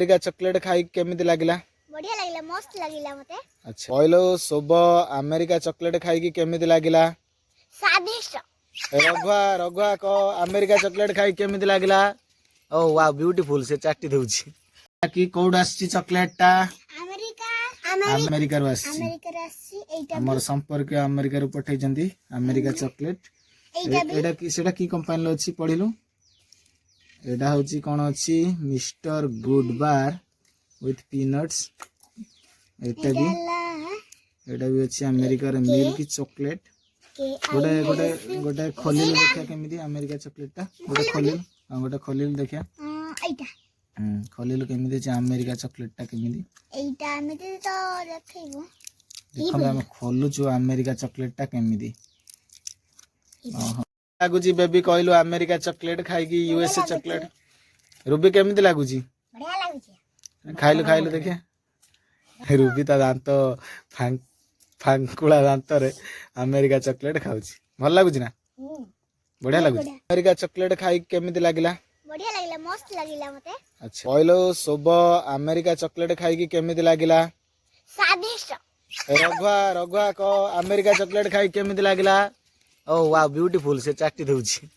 America chocolate खाई केमिति लागिला? बढ़िया लागिला, मस्त लागिला मते। अच्छा कहलो शोभ अमेरिका चॉकलेट खाई की केमिति लागिला? स्वादिष्ट। रघुआ रघुआ को अमेरिका चॉकलेट खाई केमिति लागिला? ओ वाह ब्यूटीफुल से चाटी दउची कि कोड आसी चॉकलेट टा अमेरिका रो आसी एटा हमर संपर्क अमेरिका रो पठै जंदी अमेरिका चॉकलेट एटा की सेटा की कंपनी लो अछि पढिलु एटा होची कोन अछि mister good bar with peanuts एटा भी अछि अमेरिका रो मिल्क चॉकलेट गोटे गोटे गोटे खोलिल देखिया केमिति अमेरिका चॉकलेट टा गोटे खोलिल देखिया एटा खोलिल केमिति छै अमेरिका चॉकलेट टा केमिति एटा एमिति तो देखैबो देखो हम खोलु छु अमेरिका चॉकलेट टा केमिति लागु जी बेबी कहलु अमेरिका चॉकलेट खाई की यूएसए चॉकलेट रूबी केमिति लागु जी बढ़िया लागु छै खाइलु खाइलु देखिया रूबी ता दांत फांकुला दांत रे अमेरिका चॉकलेट खाउची भल लागु छी ना बढ़िया लागु अमेरिका चॉकलेट खाई केमिति लागिला बढ़िया लागिला, मस्त लागिला मते। अच्छा कहलो शोभ अमेरिका चॉकलेट खाई की केमिति लागिला? स्वादिष्ट। रघुआ रघुआ को अमेरिका चॉकलेट खाई केमिति लागिला? ओ वाह ब्यूटीफुल से चाटी दउची